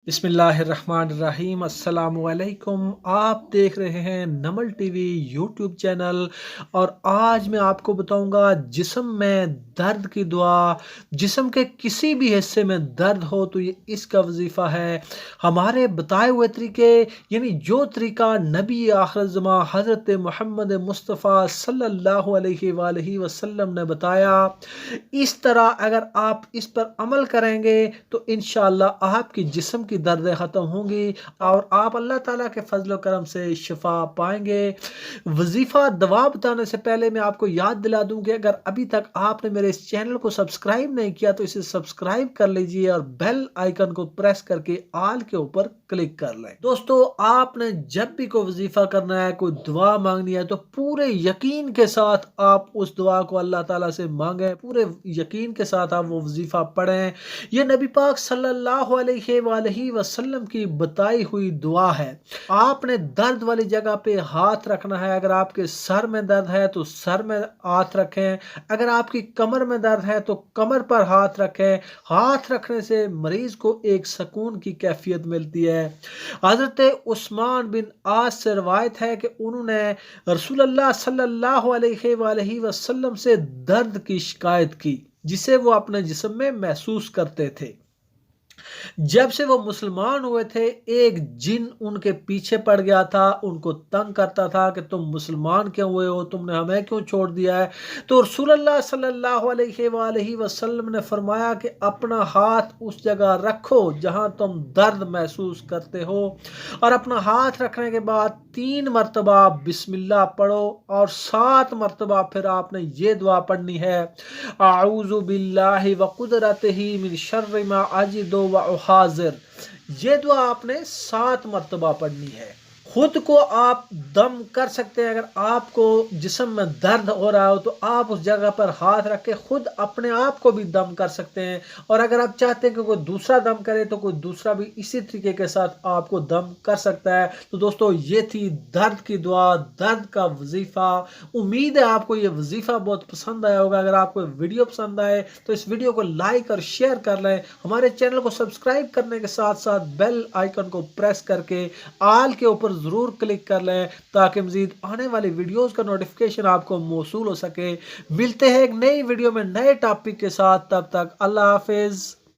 बिस्मिल्लाहिर्रहमानिर्रहीम। अस्सलाम वालेकुम। आप देख रहे हैं नमल टीवी यूट्यूब चैनल और आज मैं आपको बताऊंगा जिस्म में दर्द की दुआ। जिस्म के किसी भी हिस्से में दर्द हो तो ये इसका वजीफ़ा है। हमारे बताए हुए तरीके यानी जो तरीका नबी आखिर ज़मां हज़रत मोहम्मद मुस्तफ़ा सल्लल्लाहु अलैहि वसल्लम ने बताया, इस तरह अगर आप इस पर अमल करेंगे तो इंशाअल्लाह आपकी जिस्म की दर्दें ख़त्म होंगी और आप अल्लाह ताला के फजल करम से शिफा पाएंगे। वजीफ़ा दवा बताने से पहले मैं आपको याद दिला दूं कि अगर अभी तक आपने मेरे इस चैनल को सब्सक्राइब नहीं किया तो इसे सब्सक्राइब कर लीजिए और बेल आइकन को प्रेस करके आल के ऊपर क्लिक कर लें। दोस्तों, आपने जब भी कोई वजीफ़ा करना है, कोई दुआ मांगनी है तो पूरे यकीन के साथ आप उस दुआ को अल्लाह ताला से मांगें। पूरे यकीन के साथ आप वो वजीफ़ा पढ़ें। ये नबी पाक सल्लल्लाहु अलैहि वसल्लम की बताई हुई दुआ है। आपने दर्द वाली जगह पे हाथ रखना है। अगर आपके सर में दर्द है तो सर में हाथ रखें। अगर आपकी कमर में दर्द है तो कमर पर हाथ रखें। हाथ रखने से मरीज को एक सुकून की कैफियत मिलती है। हजरत उस्मान बिन आस से रवायत है कि उन्होंने रसूलुल्लाह सल्लल्लाहु अलैहि वसल्लम से दर्द की शिकायत की जिसे वो अपने जिस्म में महसूस करते थे। जब से वो मुसलमान हुए थे, एक जिन उनके पीछे पड़ गया था, उनको तंग करता था कि तुम मुसलमान क्यों हुए हो, तुमने हमें क्यों छोड़ दिया है। तो रसूलुल्लाह सल्लल्लाहु अलैहि वसल्लम ने फरमाया कि अपना हाथ उस जगह रखो जहां तुम दर्द महसूस करते हो और अपना हाथ रखने के बाद 3 मरतबा बिस्मिल्लाह पढ़ो और 7 मरतबा फिर आपने ये दुआ पढ़नी है, आऊज़ु बिल्लाहि व कुदरतिही मिन शर्रि मा अजिदु व उहाज़िर। ये दुआ आपने 7 मरतबा पढ़नी है। खुद को आप दम कर सकते हैं। अगर आपको जिस्म में दर्द हो रहा हो तो आप उस जगह पर हाथ रख के खुद अपने आप को भी दम कर सकते हैं। और अगर आप चाहते हैं कि कोई दूसरा दम करे तो कोई दूसरा भी इसी तरीके के साथ आपको दम कर सकता है। तो दोस्तों, ये थी दर्द की दुआ, दर्द का वजीफ़ा। उम्मीद है आपको ये वजीफ़ा बहुत पसंद आया होगा। अगर आपको वीडियो पसंद आए तो इस वीडियो को लाइक और शेयर कर लें। हमारे चैनल को सब्सक्राइब करने के साथ साथ बेल आइकन को प्रेस करके आल के ऊपर ज़रूर क्लिक कर लें ताकि मज़ीद आने वाली वीडियोस का नोटिफिकेशन आपको मौसूल हो सके। मिलते हैं एक नई वीडियो में नए टॉपिक के साथ। तब तक अल्लाह हाफिज़।